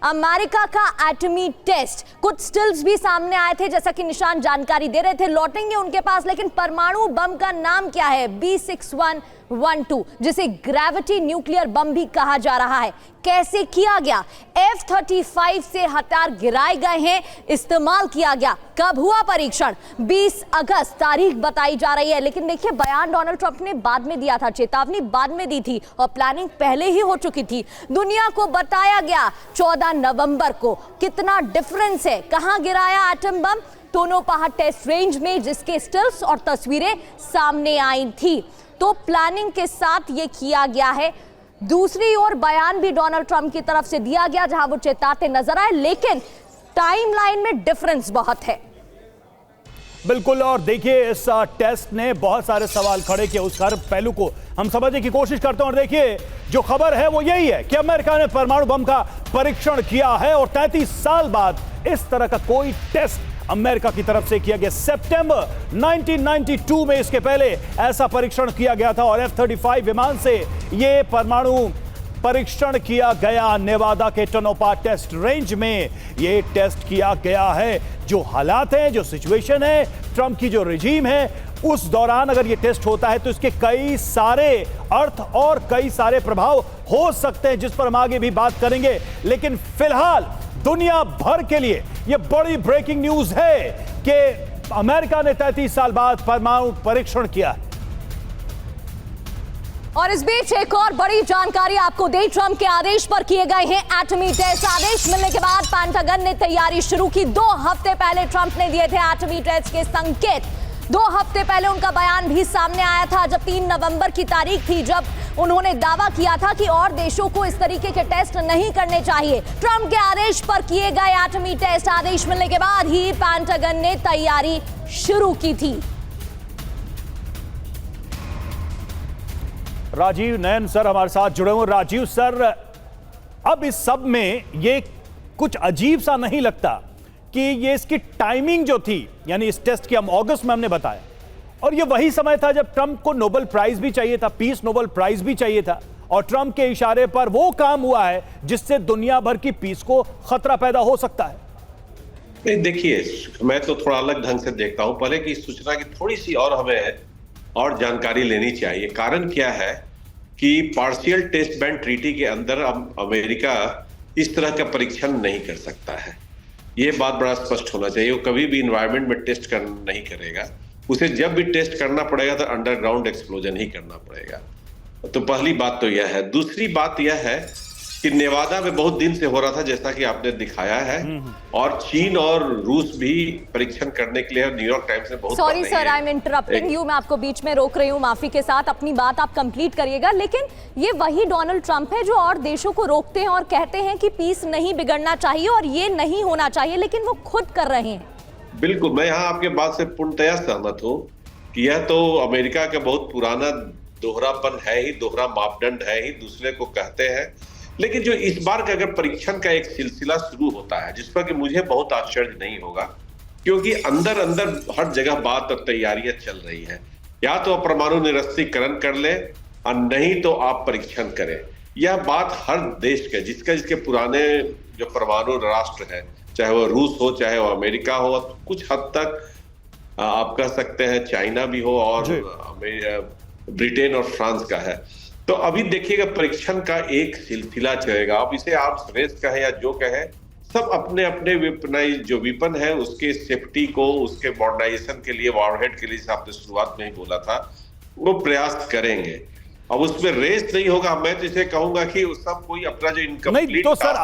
America का एटमी test, कुछ stills भी सामने आए थे जैसा कि निशान जानकारी दे रहे थे, लौटेंगे उनके पास। लेकिन परमाणु बम का नाम क्या है? B6112, जिसे ग्रेविटी न्यूक्लियर बम भी कहा जा रहा है। कैसे किया गया? F-35 से हथियार गिराए गए हैं, इस्तेमाल किया गया। कब हुआ परीक्षण? 20 अगस्त तारीख बताई जा रही है। लेकिन देखिए, बयान डोनाल्ड ट्रंप ने बाद में दिया था, चेतावनी बाद में दी थी और प्लानिंग पहले ही हो चुकी थी। दुनिया को बताया गया 14 नवंबर को। कितना डिफरेंस है? कहां गिराया एटम बम? दोनों टेस्ट रेंज में, जिसके स्टिल्स और तस्वीरें सामने आई थी। तो प्लानिंग के साथ ये किया गया है। दूसरी ओर बयान भी डोनाल्ड ट्रंप की तरफ से दिया गया जहां वो चेताते नजर आए, लेकिन टाइमलाइन में डिफरेंस बहुत है। बिल्कुल, और देखिए इस टेस्ट ने बहुत सारे सवाल खड़े किए। उस हर पहलू को हम समझने की कोशिश करते हैं। और देखिए, जो खबर है वो यही है कि अमेरिका ने परमाणु बम का परीक्षण किया है और 33 साल बाद इस तरह का कोई टेस्ट अमेरिका की तरफ से किया गया। सितंबर 1992 में इसके पहले ऐसा परीक्षण किया गया था और F-35 विमान से यह परमाणु परीक्षण किया गया। नेवादा के टोनोपा टेस्ट रेंज में यह टेस्ट किया गया है। जो हालात हैं, जो सिचुएशन है, ट्रंप की जो रिजीम है, उस दौरान अगर यह टेस्ट होता है तो इसके कई सारे अर्थ और कई सारे प्रभाव हो सकते हैं, जिस पर हम आगे भी बात करेंगे। लेकिन फिलहाल दुनिया भर के लिए यह बड़ी ब्रेकिंग न्यूज है कि अमेरिका ने 33 साल बाद परमाणु परीक्षण किया है। और इस बीच एक और बड़ी जानकारी आपको दे, ट्रंप के आदेश पर किए गए हैं एटमी टेस्ट। आदेश मिलने के बाद पेंटागन ने तैयारी शुरू की। 2 हफ्ते पहले ट्रंप ने दिए थे एटमी टेस्ट के संकेत। 2 हफ्ते पहले उनका बयान भी सामने आया था, जब 3 नवंबर की तारीख थी, जब उन्होंने दावा किया था कि और देशों को इस तरीके के टेस्ट नहीं करने चाहिए। ट्रंप के आदेश पर किए गए एटमी टेस्ट, आदेश मिलने के बाद ही पेंटागन ने तैयारी शुरू की थी। राजीव नयन सर हमारे साथ जुड़े हुए। राजीव सर, अब इस सब में ये कुछ अजीब सा नहीं लगता कि ये इसकी टाइमिंग जो थी, यानी इस टेस्ट की हम अगस्त में हमने बताया, और ये वही समय था जब ट्रंप को नोबेल प्राइज भी चाहिए था, पीस नोबेल प्राइज भी चाहिए था, और ट्रंप के इशारे पर वो काम हुआ है जिससे दुनिया भर की पीस को खतरा पैदा हो सकता है। नहीं, देखिए, मैं तो थोड़ा अलग ढंग से देखता हूं। पहले की सूचना की थोड़ी सी और हमें और जानकारी लेनी चाहिए। कारण क्या है कि पार्शियल टेस्ट बैन ट्रीटी के अंदर अब अमेरिका इस तरह का परीक्षण नहीं कर सकता है। यह बात बड़ा स्पष्ट होना चाहिए। वो कभी भी इन्वायरमेंट में टेस्ट नहीं करेगा। उसे जब भी टेस्ट करना पड़ेगा तो अंडरग्राउंड एक्सप्लोजन ही करना पड़ेगा। तो पहली बात तो यह है। दूसरी बात यह है कि नेवादा में बहुत दिन से हो रहा था, जैसा कि आपने दिखाया है, और चीन और रूस भी परीक्षण करने के लिए न्यूयॉर्क टाइम्स में बहुत। Sorry sir, I am interrupting you, मैं आपको बीच में रोक रही हूँ, माफी के साथ। अपनी बात आप कंप्लीट करिएगा। लेकिन ये वही डोनाल्ड ट्रंप है जो और देशों को रोकते हैं और कहते हैं कि पीस नहीं बिगड़ना चाहिए और ये नहीं होना चाहिए, लेकिन वो खुद कर रहे हैं। बिल्कुल, मैं यहाँ आपके बात से पूर्णतया सहमत हूँ कि यह तो अमेरिका का बहुत पुराना दोहरापन है ही, दोहरा मापदंड है ही, दूसरे को कहते हैं। लेकिन जो इस बार का अगर परीक्षण का एक सिलसिला शुरू होता है, जिस पर कि मुझे बहुत आश्चर्य नहीं होगा, क्योंकि अंदर अंदर हर जगह बात और तैयारियां चल रही हैं। या तो आप परमाणु निरस्त्रीकरण कर ले और नहीं तो आप परीक्षण करें। यह बात हर देश के, जिसके पुराने जो परमाणु राष्ट्र है, चाहे वो रूस हो, चाहे वो अमेरिका हो, कुछ हद तक आप कह सकते हैं चाइना भी हो, और ब्रिटेन और फ्रांस का है। तो अभी देखिएगा, परीक्षण का एक सिलसिला चलेगा। अब इसे आर्म्स रेस कहें या जो कहें, सब अपने अपने वेपनाइज जो वेपन है उसके सेफ्टी को, उसके मॉडर्नाइजेशन के लिए, वॉरहेड के लिए, जैसे आपने शुरुआत में ही बोला था, वो प्रयास करेंगे। अब उसमें रेस नहीं होगा। मैं तो इसे कहूंगा कि उस सब कोई अपना जो इनकम्प्लीट नहीं तो सर,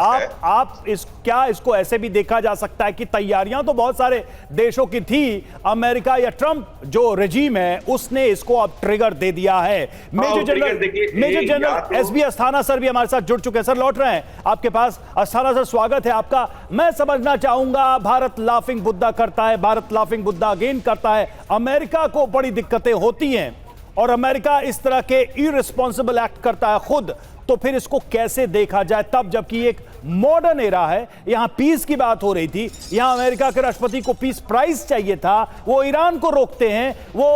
आप क्या इसको ऐसे भी देखा जा सकता है कि तैयारियां तो बहुत सारे देशों की थी, अमेरिका या ट्रंप जो रजीम है उसने इसको अब ट्रिगर दे दिया है। Major general SB Asthana sir भी हमारे साथ जुड़ चुके हैं। सर, लौट रहे हैं आपके पास। अस्थाना सर, स्वागत है आपका। मैं समझना चाहूंगा, भारत लाफिंग बुद्धा करता है, भारत लाफिंग बुद्धा अगेन करता है। अमेरिका को बड़ी दिक्कतें होती हैं और अमेरिका इस तरह के इररिस्पॉन्सिबल एक्ट करता है खुद, तो फिर इसको कैसे देखा जाए, तब जबकि एक मॉडर्न एरा है, यहां पीस की बात हो रही थी, यहां अमेरिका के राष्ट्रपति को पीस प्राइज चाहिए था, वो ईरान को रोकते हैं, वो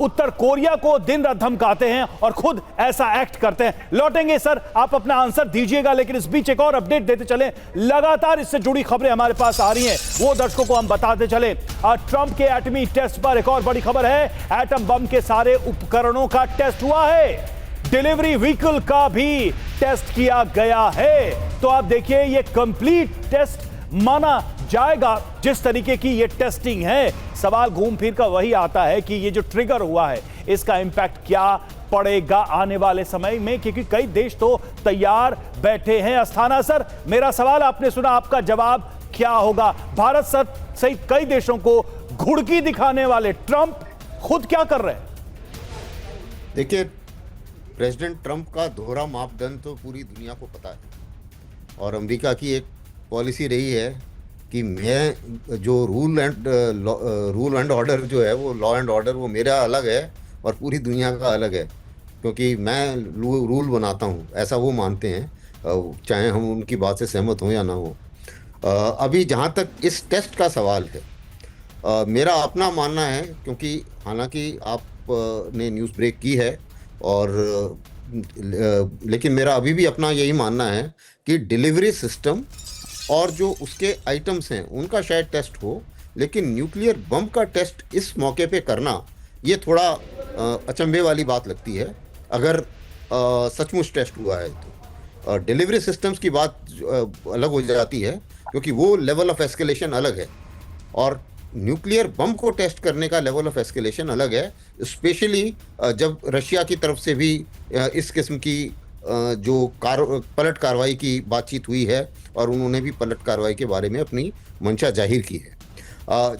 उत्तर कोरिया को दिन रात धमकाते हैं और खुद ऐसा एक्ट करते हैं। लौटेंगे सर, आप अपना आंसर दीजिएगा, लेकिन इस बीच एक और अपडेट देते चले। लगातार इससे जुड़ी खबरें हमारे पास आ रही हैं, वो दर्शकों को हम बताते चले। ट्रंप के एटमी टेस्ट पर एक और बड़ी खबर है, एटम बम के सारे उपकरणों का टेस्ट हुआ है, डिलीवरी व्हीकल का भी टेस्ट किया गया है। तो आप देखिए, ये कंप्लीट टेस्ट माना जाएगा जिस तरीके की ये टेस्टिंग है। सवाल घूम फिर कर वही आता है कि ये जो ट्रिगर हुआ है, इसका इंपैक्ट क्या पड़ेगा आने वाले समय में, क्योंकि कई देश तो तैयार बैठे हैं। अस्थाना सर, मेरा सवाल आपने सुना, आपका जवाब क्या होगा? भारत सहित कई देशों को घुड़की दिखाने वाले ट्रंप खुद क्या कर रहे हैं? देखिए, प्रेसिडेंट ट्रंप का दोहरा मापदंड तो पूरी दुनिया को पता है, और अमेरिका की एक पॉलिसी रही है कि मैं जो रूल एंड ऑर्डर जो है, वो लॉ एंड ऑर्डर, वो मेरा अलग है और पूरी दुनिया का अलग है, क्योंकि मैं रूल बनाता हूँ, ऐसा वो मानते हैं, चाहे हम उनकी बात से सहमत हों या ना हो। अभी जहाँ तक इस टेस्ट का सवाल है, मेरा अपना मानना है, क्योंकि हालांकि आपने न्यूज़ ब्रेक की है, और लेकिन मेरा अभी भी अपना यही मानना है कि डिलीवरी सिस्टम और जो उसके आइटम्स हैं उनका शायद टेस्ट हो, लेकिन न्यूक्लियर बम का टेस्ट इस मौके पे करना ये थोड़ा अचंभे वाली बात लगती है। अगर सचमुच टेस्ट हुआ है तो डिलीवरी सिस्टम्स की बात अलग हो जाती है, क्योंकि वो लेवल ऑफ एस्केलेशन अलग है, और न्यूक्लियर बम को टेस्ट करने का लेवल ऑफ एस्केलेशन अलग है, स्पेशली जब रशिया की तरफ से भी इस किस्म की जो पलट कार्रवाई की बातचीत हुई है, और उन्होंने भी पलट कार्रवाई के बारे में अपनी मंशा जाहिर की है।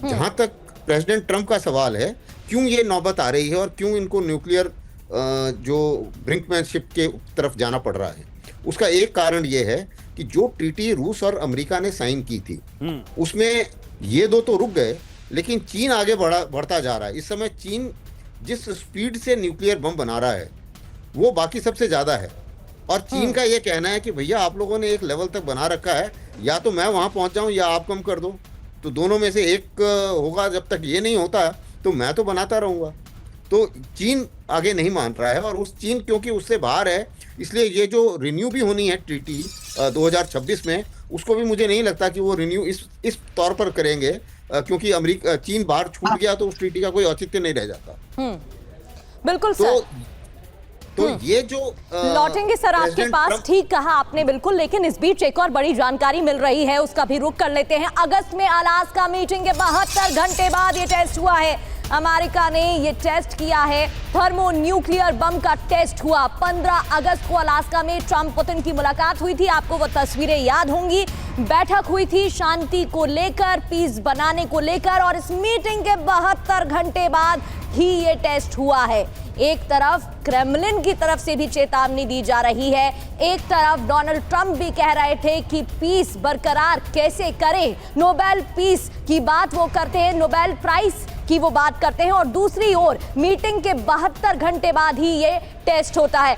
जहाँ तक प्रेसिडेंट ट्रंप का सवाल है, क्यों ये नौबत आ रही है और क्यों इनको न्यूक्लियर जो ब्रिंकमैनशिप के तरफ जाना पड़ रहा है, उसका एक कारण ये है कि जो ट्रीटी रूस और अमेरिका ने साइन की थी, उसमें ये दो तो रुक गए, लेकिन चीन आगे बढ़ता जा रहा है। इस समय चीन जिस स्पीड से न्यूक्लियर बम बना रहा है, वो बाकी सबसे ज़्यादा है, और चीन का ये कहना है कि भैया आप लोगों ने एक लेवल तक बना रखा है, या तो मैं वहाँ पहुँच जाऊँ या आप कम कर दो, तो दोनों में से एक होगा। जब तक ये नहीं होता तो मैं तो बनाता रहूँगा। तो चीन आगे नहीं मान रहा है, और उस चीन क्योंकि उससे बाहर है, इसलिए ये जो रिन्यू भी होनी है ट्रीटी 2026 में, उसको भी मुझे नहीं लगता कि वो रिन्यू इस तौर पर करेंगे, क्योंकि चीन बाहर छूट गया तो उस ट्रीटी का कोई औचित्य नहीं रह जाता। बिल्कुल सर। तो ये जो लौटेंगे सर आपके पास, ठीक कहा आपने बिल्कुल, लेकिन इस बीच एक और बड़ी जानकारी मिल रही है, उसका भी रुख कर लेते हैं। अगस्त में अलास्का मीटिंग के 72 घंटे बाद ये टेस्ट हुआ है। अमेरिका ने ये टेस्ट किया है, थर्मो न्यूक्लियर बम का टेस्ट हुआ। 15 अगस्त को अलास्का में ट्रंप पुतिन की मुलाकात हुई थी, आपको वो तस्वीरें याद होंगी। बैठक हुई थी शांति को लेकर, पीस बनाने को लेकर, और इस मीटिंग के 72 घंटे बाद ही ये टेस्ट हुआ है। एक तरफ क्रेमलिन की तरफ से भी चेतावनी दी जा रही है, एक तरफ डोनाल्ड ट्रंप भी कह रहे थे कि पीस बरकरार कैसे करें, नोबेल पीस की बात वो करते हैं, नोबेल प्राइज की वो बात करते हैं, और दूसरी ओर मीटिंग के 72 घंटे बाद ही ये टेस्ट होता है।